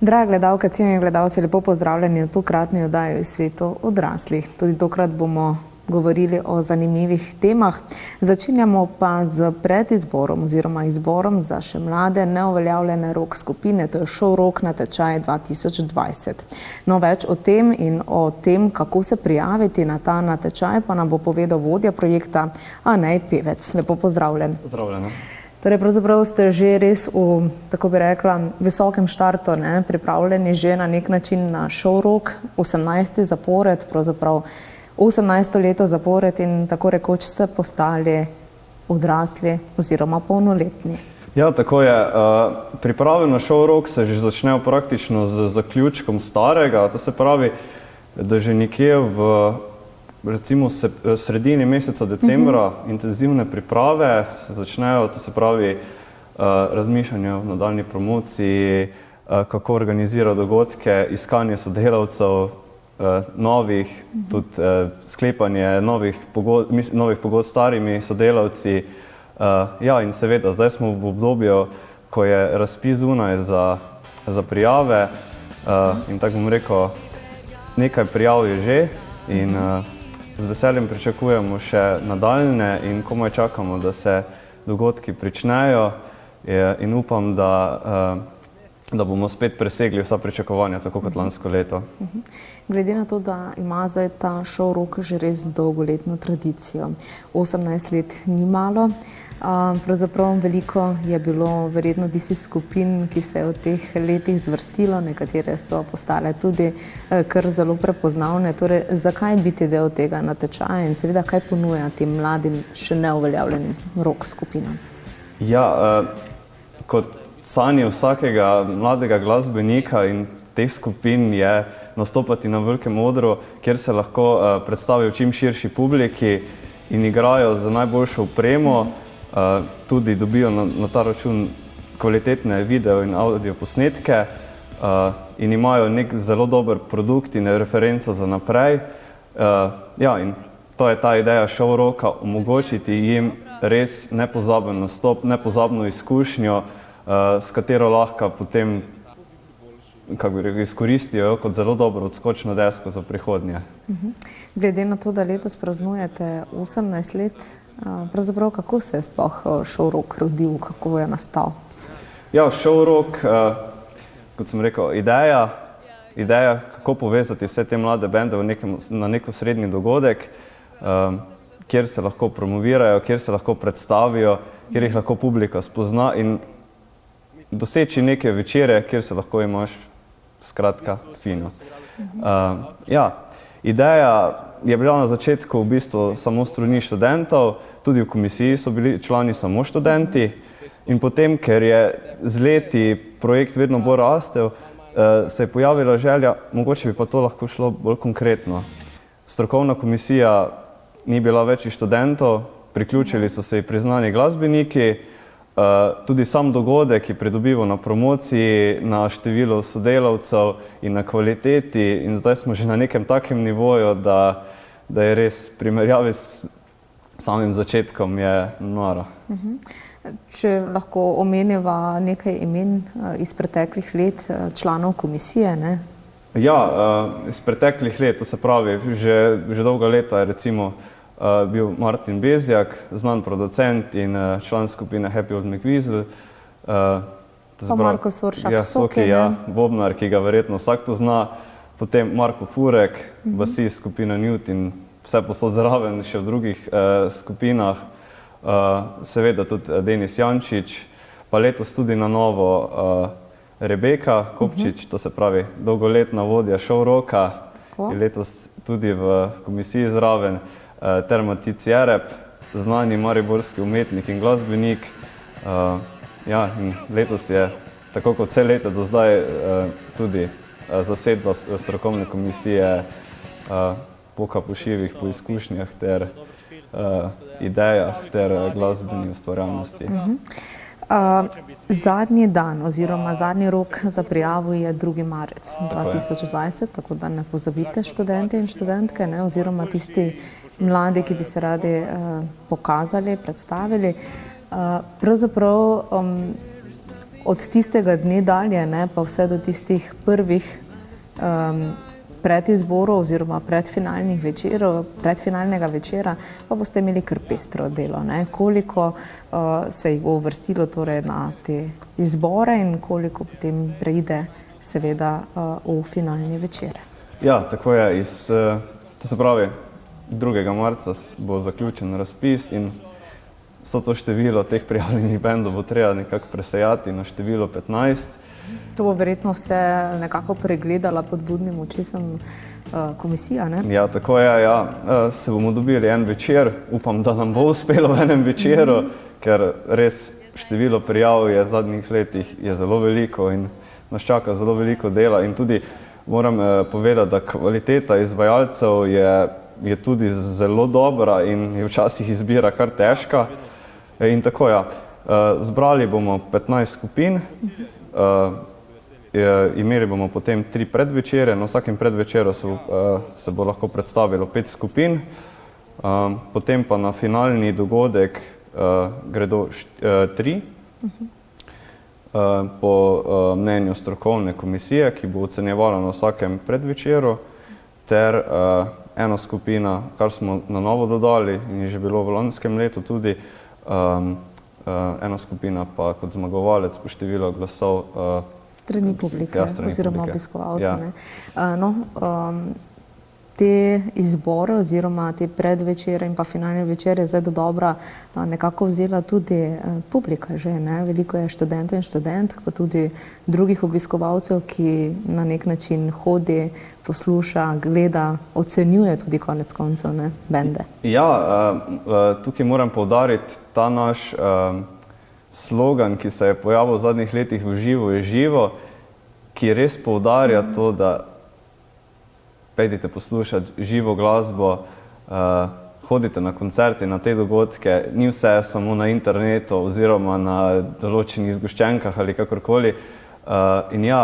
Drage gledalke, cenjeni gledalci, lepo pozdravljeni v tokratni oddaji Iz svetu odraslih. Tudi tokrat bomo govorili o zanimivih temah. Začenjamo pa z predizborom oziroma izborom za še mlade neuveljavljene rock skupine, to je Šov Rock na tečaj 2020. No, več o tem in o tem, kako se prijaviti na ta natečaj, pa nam bo povedal vodja projekta Anej Pevec. Lepo pozdravljen. Pozdravljeno. Torej, pravzaprav ste že res v, tako bi rekla, visokem štartu, pripravljeni že na nek način na Šov Rock, 18. zapored, pravzaprav 18. leto zapored in tako rekoč ste postali odrasli oziroma polnoletni. Ja, tako je. Priprave na Šov Rock se že začnejo praktično z zaključkom starega, to se pravi, da že nekje v recimo sredini meseca decembra intenzivne priprave se začnejo, to se pravi razmišljanje o nadaljnji promociji, kako organizirati dogodke, iskanje sodelavcev, novih, tudi sklepanje novih pogodb s starimi sodelavci. Ja, in seveda, zdaj smo v obdobju, ko je razpis zunaj za prijave in tako bom rekel, nekaj prijav je že in z veseljem pričakujemo še nadaljne in komaj čakamo, da se dogodki pričnejo in upam, da bomo spet presegli vsa pričakovanja, tako kot lansko leto. Glede na to, da ima zdaj ta Šov Rock že res dolgoletno tradicijo, 18 let ni malo, pravzaprav veliko je bilo verjetno tistih skupin, ki se je v teh letih zvrstilo, nekatere so postale tudi kar zelo prepoznavne. Torej, zakaj biti del tega natečaja in seveda kaj ponuja tem mladim, še neuveljavljenim rock skupinam? Ja, kot sanje vsakega mladega glasbenika in teh skupin je nastopati na velikem odru, kjer se lahko predstavijo čim širši publiki in igrajo za najboljšo opremo, tudi dobijo na ta račun kvalitetne video in audio posnetke in imajo nek zelo dober produkt in referenco za naprej. Ja, in to je ta ideja Šov Rocka, omogočiti jim res nepozaben nastop, nepozabno izkušnjo, s katero lahko potem izkoristijo kot zelo dobro odskočno desko za prihodnje. Glede na to, da letos praznujete 18 let, pravzaprav kako se je sploh Šov Rock rodil, kako je nastal? Ja, Šov Rock, kot sem rekel, ideja, kako povezati vse te mlade bende na nek osrednji dogodek, kjer se lahko promovirajo, kjer se lahko predstavijo, kjer jih lahko publika spozna in doseči neke večere, kjer se lahko imaš skratka fino. Ja, ideja je bila na začetku v bistvu samo s strani študentov, tudi v komisiji so bili člani samo študenti in potem, ker je z leti projekt vedno bolj rastel, se je pojavila želja, mogoče bi pa to lahko šlo bolj konkretno. Strokovna komisija ni bila več študentov, priključili so se ji priznani glasbeniki, tudi sam dogodek je pridobival na promociji, na številu sodelavcev in na kvaliteti in zdaj smo že na nekem takem nivoju, da je res v primerjavi s samim začetkom je noro. Če lahko omeniva nekaj imen iz preteklih let članov komisije, ne? Ja, iz preteklih let, to se pravi, že dolga leta je recimo bil Martin Bezjak, znan producent in član skupine Happy Old McWeasel. Pa Marko Soršak Soki, ja, bobnar, ki ga verjetno vsak pozna. Potem Marko Furek, basist skupine Newt in vse posod zraven še v drugih skupinah. Seveda tudi Denis Jančič, pa letos tudi na novo Rebeka Kopčič, to se pravi dolgoletna vodja Šov Rocka, je letos tudi v komisiji zraven. Ter Matic Jereb, znani mariborski umetnik in glasbenik. Ja, in letos je, tako kot vse leta do zdaj, tudi zasedba strokovne komisije poka po šivih, po izkušnjah ter idejah ter glasbeni ustvarjalnosti. Zadnji dan oziroma zadnji rok za prijavo je 2. marec 2020, tako da ne pozabite študente in študentke, oziroma tisti mladi, ki bi se radi pokazali, predstavili. Pravzaprav od tistega dne dalje, ne, pa vse do tistih prvih predizborov oziroma predfinalnega večera, pa boste imeli kar pestro delo, ne. Koliko se jih bo uvrstilo torej na te izbore in koliko potem preide seveda v finalni večer? Ja, tako je. To se pravi, 2. marca bo zaključen razpis in vso to število teh prijavljenih bendov bo treba nekako presejati na število 15. To bo verjetno vse nekako pregledala pod budnim očesom komisija, ne? Ja, tako je, ja. Se bomo dobili en večer, upam, da nam bo uspelo v enem večeru, ker res število prijav je v zadnjih letih je zelo veliko in nas čaka zelo veliko dela in tudi moram povedati, da kvaliteta izvajalcev je tudi zelo dobra in je včasih izbira kar težka. In tako ja, zbrali bomo 15 skupin, imeli bomo potem 3 predvečere, na vsakem predvečeru se bo lahko predstavilo 5 skupin, potem pa na finalni dogodek gredo 3, po mnenju strokovne komisije, ki bo ocenjevala na vsakem predvečeru, ter ena skupina, kar smo na novo dodali in je že bilo v lanskem letu tudi, ena skupina pa kot zmagovalec po številu glasov strani publike, ja, strani oziroma publike. obiskovalcev. Ja. Te izbore oziroma te predvečere in pa finalne večere zdaj dodobra nekako vzela tudi publika že, ne? Veliko je študentov in študentk, pa tudi drugih obiskovalcev, ki na nek način hodi, posluša, gleda, ocenjuje tudi konec koncev, ne, bende. Ja, tukaj moram poudariti ta naš slogan, ki se je pojavil v zadnjih letih v živo je živo, ki res poudarja to, da pojdite poslušati živo glasbo, hodite na koncerte, na te dogodke, ni vse samo na internetu oziroma na določenih zgoščenkah ali kakorkoli. In ja,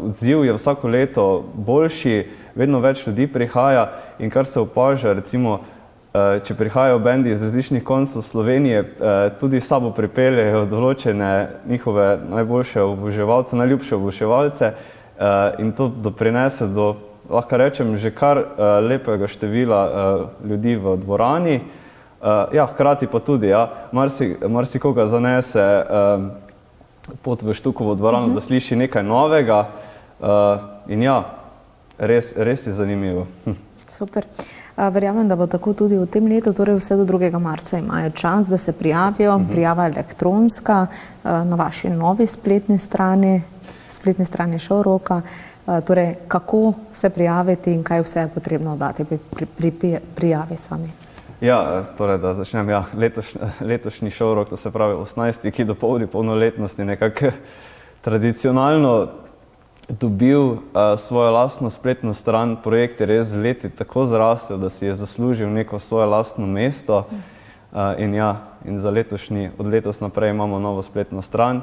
odziv je vsako leto boljši, vedno več ljudi prihaja in kar se opaža, recimo, če prihajajo bendi iz različnih koncev Slovenije, tudi s sabo pripeljejo določene njihove najboljše oboževalce, najljubše oboževalce in to doprinese do, lahko rečem, že kar lepega števila ljudi v dvorani. Ja, hkrati pa tudi, ja, marsikoga zanese pot v Štukovo dvorano, da sliši nekaj novega in ja, res je zanimivo. Super. Verjamem, da bo tako tudi v tem letu, torej vse do 2. marca imajo čas, da se prijavijo, prijava elektronska na vaši novi spletni strani Showrocka. Torej, kako se prijaviti in kaj vse je potrebno dati pri prijavi sami? Ja, torej, da začnem, ja, letošnji Showrock, to se pravi 18, ki dopolni polnoletnosti, nekako tradicionalno dobil svojo lastno spletno stran. Projekt je res z leti tako zrastel, da si je zaslužil neko svoje lastno mesto in ja, in za od letos naprej imamo novo spletno stran,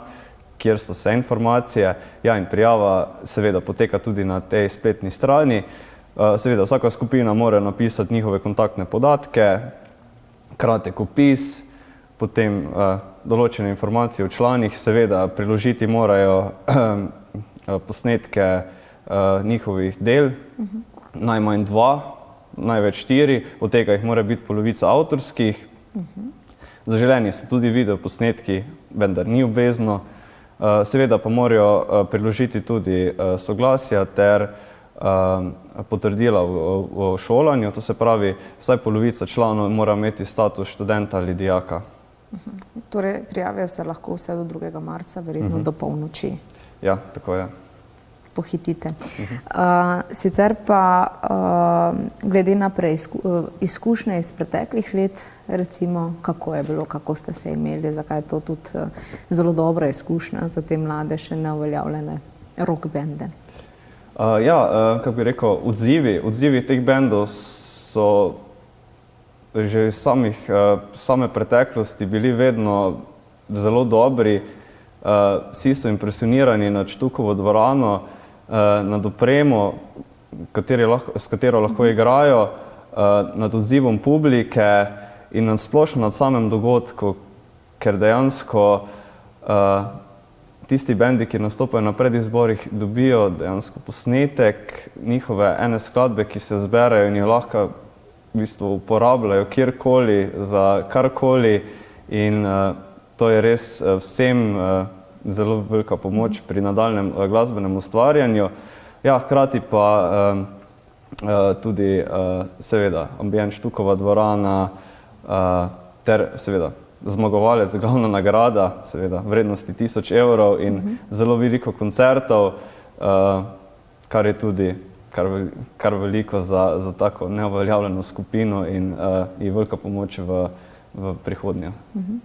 kjer so vse informacije. Ja, in prijava seveda poteka tudi na tej spletni strani. Seveda vsaka skupina mora napisati njihove kontaktne podatke, kratek opis, potem določene informacije o članih, seveda priložiti morajo posnetke njihovih del, najmanj 2, največ 4, od tega jih mora biti polovica avtorskih. Zaželeni so tudi video posnetki, vendar ni obvezno. Seveda pa morajo priložiti tudi soglasja ter potrdila o šolanju, to se pravi, vsaj polovica članov mora imeti status študenta ali dijaka. Torej, prijavijo se lahko vse do 2. marca, verjetno do polnoči. Ja, tako je. Pohitite. Sicer pa, glede na izkušnje iz preteklih let, recimo, kako je bilo, kako ste se imeli, zakaj je to tudi zelo dobra izkušnja za te mlade, še neuveljavljene rock bende? Ja, kako bi rekel, odzivi teh bendov so že iz same preteklosti bili vedno zelo dobri. Vsi so impresionirani nad Štukovo dvorano, nad opremo, s katero lahko igrajo, nad odzivom publike in splošno nad samim dogodku, ker dejansko tisti bendi, ki nastopajo na predizborih, dobijo dejansko posnetek njihove ene skladbe, ki se zberejo in jo lahko v bistvu uporabljajo kjerkoli, za karkoli in to je res vsem zelo velika pomoč pri nadaljnjem glasbenem ustvarjanju. Ja, hkrati pa tudi seveda ambient Štukova dvorana ter seveda zmagovalec, glavna nagrada, seveda vrednosti 1000 evrov in zelo veliko koncertov, kar je tudi kar veliko za tako neuveljavljeno skupino in je velika pomoč v prihodnje.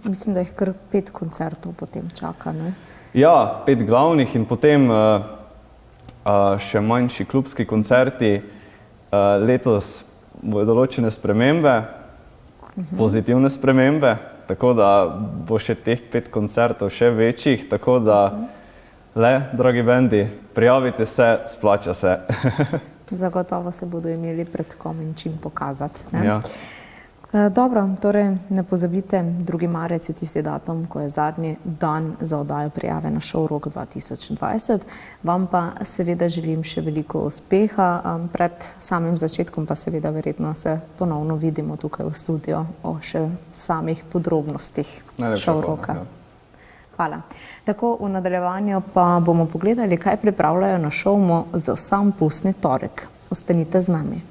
Mislim, da jih kar 5 koncertov potem čaka, ne? Ja, 5 glavnih in potem še manjši klubski koncerti. Letos bodo določene spremembe, pozitivne spremembe, tako da bo še teh 5 koncertov še večjih, tako da le, dragi bendi, prijavite se, splača se. Zagotovo se bodo imeli pred kom in čim pokazati, ne? Ja. Dobro, torej ne pozabite, 2. marec je tisti datum, ko je zadnji dan za oddajo prijave na Showrock 2020. Vam pa seveda želim še veliko uspeha, pred samim začetkom pa seveda verjetno se ponovno vidimo tukaj v studiu o še samih podrobnostih Showrocka. Hvala. Tako, v nadaljevanju pa bomo pogledali, kaj pripravljajo na šovmu za sam pustni torek. Ostanite z nami.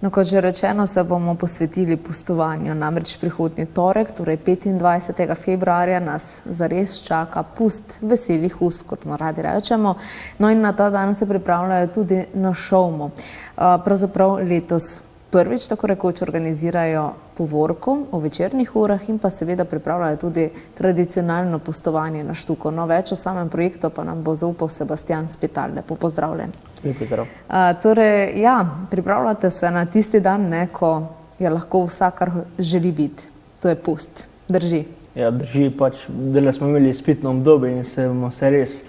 No, kot že rečeno, se bomo posvetili pustovanju. Namreč prihodnji torek, torej 25. februarja, nas zares čaka pust veselih ust, kot mu radi rečemo. No in na ta dan se pripravljajo tudi na šovmu. Pravzaprav letos prvič tako rekoč organizirajo povorko v večernih urah in pa seveda pripravljajo tudi tradicionalno pustovanje na Štuko. No, več o samem projektu pa nam bo zaupal Sebastian Spital. Lepo pozdravljen. Lepo zdrav. Torej, ja, pripravljate se na tisti dan, ne, ko je lahko vsak, kar želi biti. To je pust. Drži? Ja, drži, pač, da smo imeli izpitno obdobje in se bomo se res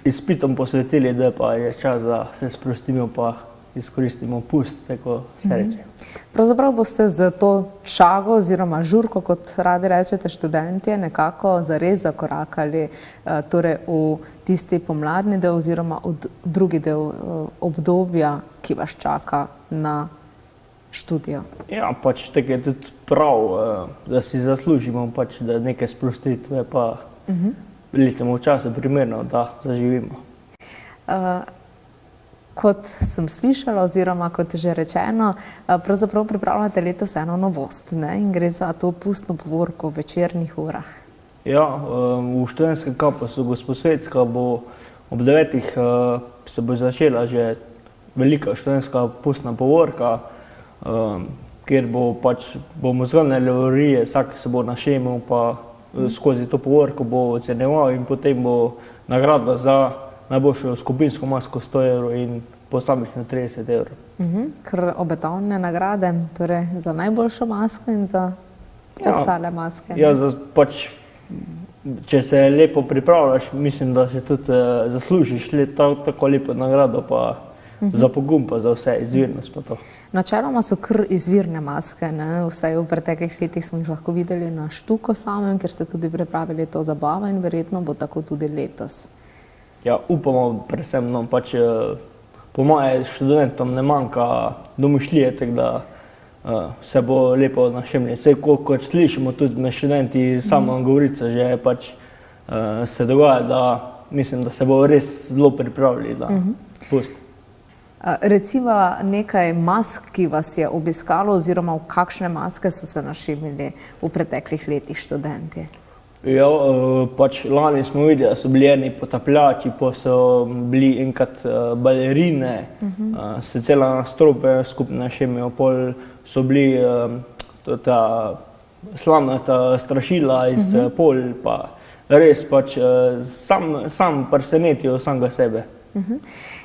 izpitom posvetili, da pa je čas, da se sprostimo pa izkoristimo pust, tako se reče. Pravzaprav boste za to šago oziroma žurko, kot radi rečete študentje, nekako zares zakorakali torej v tisti pomladni del oziroma v drugi del obdobja, ki vas čaka na študijo. Ja, pač tako je tudi prav, da si zaslužimo pač, da neke sprostitve pa letnemu času primerno, da zaživimo. Kot sem slišala oziroma kot že rečeno, pravzaprav pripravljate letos eno novost, ne? In gre za to pustno povorko v večernih urah. Ja, v študentskem kampusu Gosposvetska bo ob 9. Se bo začela že velika študentska pustna povorka, kjer bomo zgolj levorije, vsak se bo našemil pa skozi to povorko bo ocenjeval in potem bo nagrada za najboljšo skupinsko masko 100 evrov in posamično 30 evrov. Kar obetavne nagrade, torej za najboljšo masko in za ostale maske. Ja, pač, če se lepo pripravljaš, mislim, da si tudi zaslužiš tako lepo nagrado, pa za pogum, pa za vse, izvirnost pa to. Načeloma so kar izvirne maske, ne? Vsaj v preteklih letih smo jih lahko videli na Štuko samem, ker ste tudi pripravili to zabavo in verjetno bo tako tudi letos. Ja, upamo predvsem, no, pač po moje študentom ne manjka domišljije, tako da se bo lepo našemljali. Vse, kot slišimo tudi med študenti, samo govorica že pač se dogaja, da mislim, da se bo res zelo pripravili na pust. Recimo nekaj mask, ki vas je obiskalo oziroma v kakšne maske so se našemili v preteklih letih študenti? Ja, pač lani smo videli, da so bili eni potapljači, pa so bili enkrat balerine, se cela nastrope skupaj našemijo, pol so bili ta slamnata strašila iz pol, pa res pač sam presenetijo samega sebe.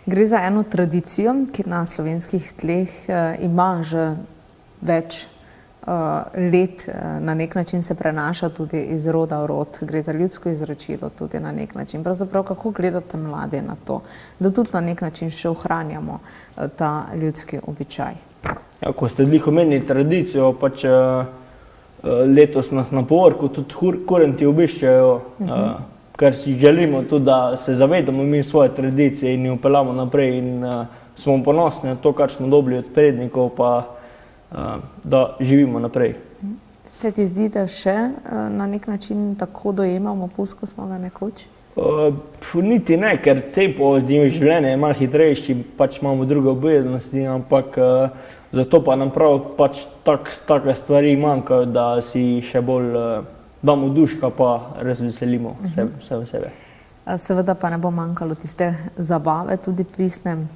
Gre za eno tradicijo, ki na slovenskih tleh ima že več let, na nek način se prenaša tudi iz roda v rod. Gre za ljudsko izročilo tudi na nek način. Pravzaprav, kako gledate mlade na to, da tudi na nek način še ohranjamo ta ljudski običaj? Ja, ko ste glih omenili tradicijo, pač letos nas na povorku tudi kurenti obiščajo, ker si želimo tudi, da se zavedamo mi svoje tradicije in jo peljamo naprej in smo ponosni na to, kar smo dobili od prednikov, pa da živimo naprej. Se ti zdi, da še na nek način tako dojemamo pust, ko smo ga nekoč? Niti ne, ker tempo življenja je malo hitrejši, pač imamo druge obveznosti, ampak zato pa nam prav pač take stvari manjkajo, da si še bolj damo duška pa razveselimo vse v sebe. Seveda pa ne bo manjkalo tiste zabave, tudi pristne.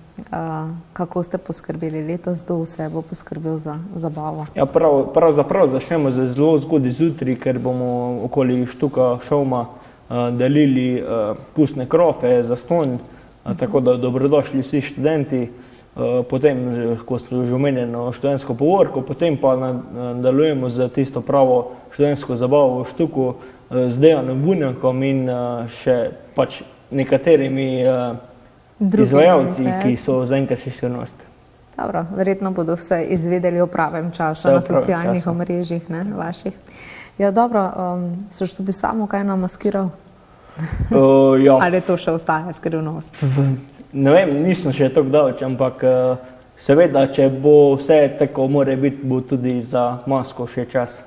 Kako ste poskrbeli letos, kdo vse bo poskrbel za zabavo? Ja, pravzaprav začnemo zelo zgodaj zjutraj, ker bomo okoli Štuka Šovma delili pustne krofe za stonj, tako da dobrodošli vsi študenti, potem, ko ste že omenjeno študentsko povorko, potem pa nadaljujemo z tisto pravo študentsko zabavo v Štuku z Dejanom Vunjakom in še pač nekaterimi izvajalci, ki so zaenkrat še skrivnost. Dobro, verjetno bodo vse izvedeli o pravem času na socialnih omrežjih, ne, vaših. Ja, dobro, soš tudi samo kaj namaskiral? Ja. Ali to še ostaja skrivnost? Ne vem, nisem še tako daleč, ampak seveda, če bo vse tako mora biti, bo tudi za masko še čas.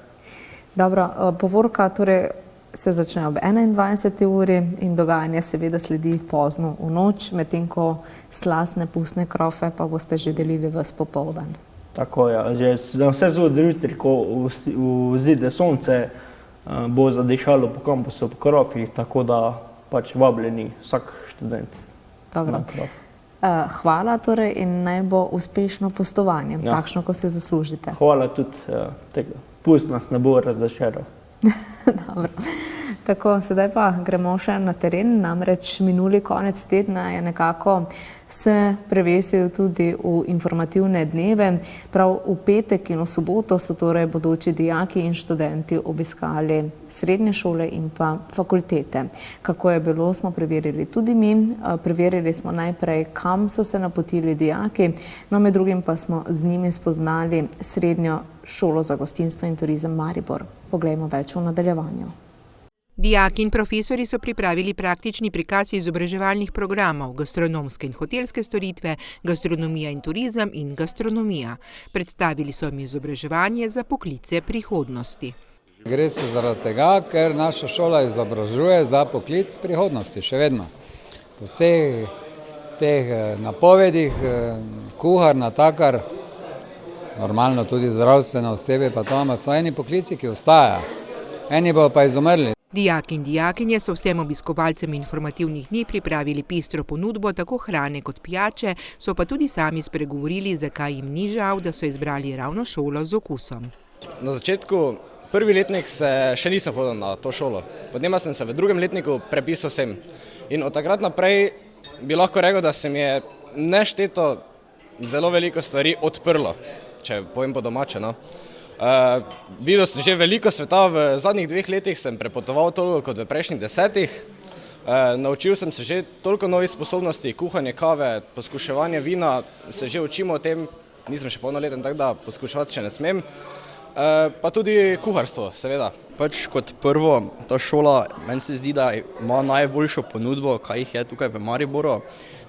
Dobro, povorka torej se začne ob 21. uri in dogajanje seveda sledi pozno v noč, medtem ko slastne pustne krofe pa boste že delili ves popoldan. Tako je, že vse zjutraj jutri, ko vzide sonce, bo zadešalo po kampusu po krofih, tako da pač vabljeni vsak študent. Dobro. Hvala torej in naj bo uspešno pustovanje, takšno, ko se zaslužite. Hvala tudi tega. Pust nas ne bo razočaral. Dobro. Tako, sedaj pa gremo še na teren, namreč minuli konec tedna je nekako se prevesil tudi v informativne dneve. Prav v petek in v soboto so torej bodoči dijaki in študenti obiskali srednje šole in pa fakultete. Kako je bilo, smo preverili tudi mi. Preverili smo najprej, kam so se napotili dijaki, no med drugim pa smo z njimi spoznali Srednjo šolo za gostinstvo in turizem Maribor. Poglejmo več v nadaljevanju. Dijaki in profesori so pripravili praktični prikaz izobraževalnih programov, gastronomske in hotelske storitve, gastronomija in turizem in gastronomija. Predstavili so jim izobraževanje za poklice prihodnosti. Gre se zaradi tega, ker naša šola izobražuje za poklic prihodnosti, še vedno. Po vseh teh napovedih, kuhar, natakar, normalno tudi zdravstveno osebje, pa to imamo so eni poklici, ki ostajajo. Eni bodo pa izumrli. Dijaki in dijakinje so vsem obiskovalcem informativnih dni pripravili pestro ponudbo tako hrane kot pijače, so pa tudi sami spregovorili, zakaj jim ni žal, da so izbrali ravno šolo z okusom. Na začetku, prvi letnik še nisem hodil na to šolo, potem sem se v drugem letniku prepisal sem. In od takrat naprej bi lahko rekel, da se mi je nešteto zelo veliko stvari odprlo, če povem po domače, no. Videl sem že veliko sveta, v zadnjih 2 letih sem prepotoval toliko kot v prejšnjih 10. Naučil sem se že toliko novih sposobnosti, kuhanje kave, poskuševanje vina, se že učimo o tem, nisem še polnoleten, tako da poskuševati še ne smem. Pa tudi kuharstvo, seveda. Pač kot prvo, ta šola, meni se zdi, da ima najboljšo ponudbo, kaj jih je tukaj v Mariboru.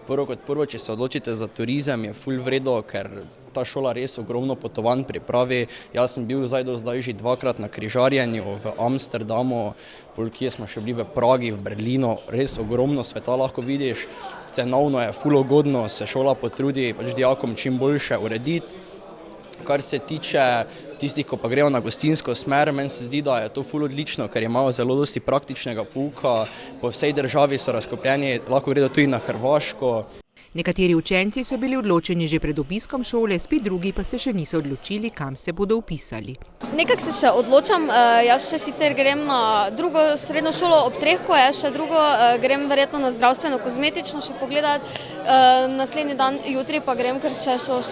Prvo, če se odločite za turizem, je ful vredo, ker ta šola res ogromno potovanj pripravi. Jaz sem bil zdaj že 2-krat na križarjenju v Amsterdamu, kje smo še bili v Pragi, v Berlinu, res ogromno sveta lahko vidiš. Cenovno je ful ugodno, se šola potrudi pač dijakom čim boljše urediti. Kar se tiče tistih, ko pa grejo na gostinsko smer, meni se zdi, da je to ful odlično, ker imajo zelo dosti praktičnega pouka, po vsej državi so razkopljeni, lahko gredo tudi na Hrvaško. Nekateri učenci so bili odločeni že pred obiskom šole, spet drugi pa se še niso odločili, kam se bodo vpisali. Nekako se še odločam, jaz še sicer grem na drugo srednjo šolo ob 3, ko je še drugo, grem verjetno na zdravstveno kozmetično še pogledati, naslednji dan jutri pa grem, ker so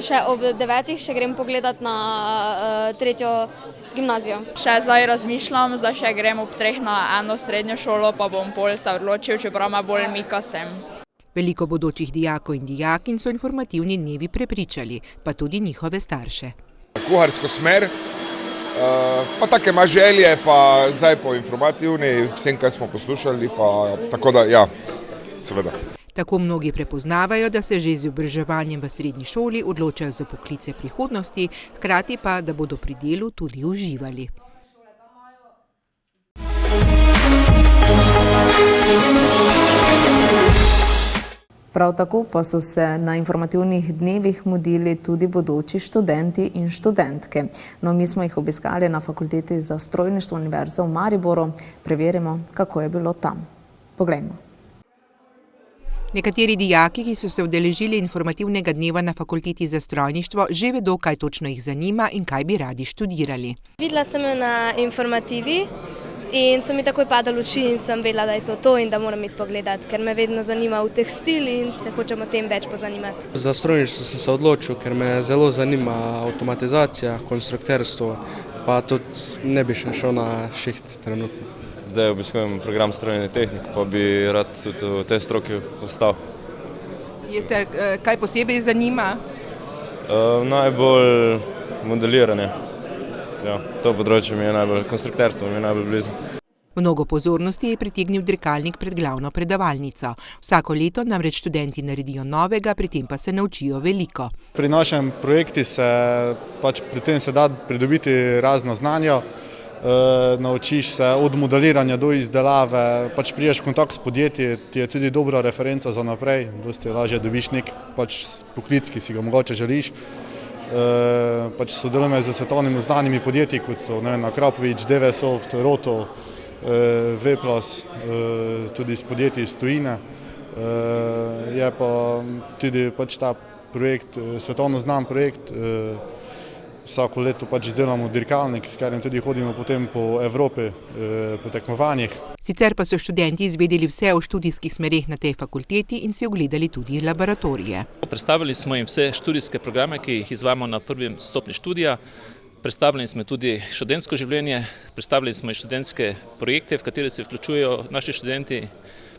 še ob 9, še grem pogledati na 3. gimnazijo. Še zdaj razmišljam, zdaj še grem ob 3 na eno srednjo šolo, pa bom pol se odločil, čeprav me bolj mika sem. Veliko bodočih dijakov in dijakinj so informativni dnevi prepričali, pa tudi njihove starše. Kuharsko smer pa take ima želje, pa zdaj po informativni, vsem, kaj smo poslušali, pa tako da, ja, seveda. Tako mnogi prepoznavajo, da se že z izobraževanjem v srednji šoli odločajo za poklice prihodnosti, hkrati pa, da bodo pri delu tudi uživali. Prav tako pa so se na informativnih dnevih mudili tudi bodoči študenti in študentke. No, mi smo jih obiskali na Fakulteti za strojništvo Univerze v Mariboru. Preverimo, kako je bilo tam. Poglejmo. Nekateri dijaki, ki so se udeležili informativnega dneva na Fakulteti za strojništvo, že vedo, kaj točno jih zanima in kaj bi radi študirali. Videla sem jo na informativi in so mi takoj padali oči in sem vedela, da je to in da moram iti pogledati, ker me vedno zanima v tekstil in se hočem o tem več pozanimati. Za strojništvo sem se odločil, ker me zelo zanima avtomatizacija, konstrukterstvo, pa tudi ne bi še šel na šiht trenutno. Zdaj obiskujem program strojne tehnike, pa bi rad tudi v tej stroki ostal. Je te kaj posebej zanima? Najbolj modeliranje. Ja, to področje mi je najbolj, konstrukterstvo mi je najbolj blizu. Mnogo pozornosti je pritegnil dirkalnik pred glavno predavalnico. Vsako leto namreč študenti naredijo novega, pri tem pa se naučijo veliko. Pri našem projektu pri tem se da pridobiti razno znanja. Naučiš se od modeliranja do izdelave, priješ v kontakt s podjetji, ti je tudi dobra referenca za naprej, dosti lažje dobiš nek poklic, ki si ga mogoče želiš. Sodelujemo z svetovnimi znanimi podjetji, kot so Krapovič, DVSoft, Roto, V+, tudi s podjetji iz tujine. Je pa tudi ta projekt, svetovno znan projekt. Vsako leto izdelamo dirkalnik, s katerim tudi hodimo potem po Evropi po tekmovanjih. Sicer pa so študenti izvedeli vse o študijskih smereh na tej fakulteti in si ogledali tudi laboratorije. Predstavili smo jim vse študijske programe, ki jih izvajamo na prvi stopnji študija. Predstavili smo tudi študentsko življenje, predstavili smo študentske projekte, v katere se vključujejo naši študenti.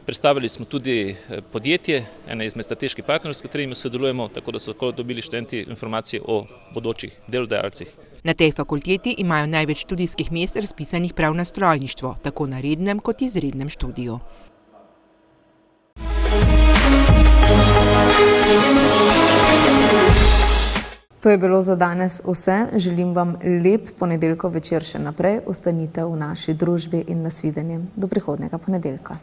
Predstavili smo tudi podjetje, ene izmed strateških partnerjev, s katerimi sodelujemo, tako da so lahko dobili študenti informacije o bodočih delodajalcih. Na tej fakulteti imajo največ študijskih mest razpisanih prav na strojništvo, tako na rednem kot izrednem študiju. To je bilo za danes vse. Želim vam lep ponedeljkov večer še naprej. Ostanite v naši družbi in nasvidenje do prihodnjega ponedeljka.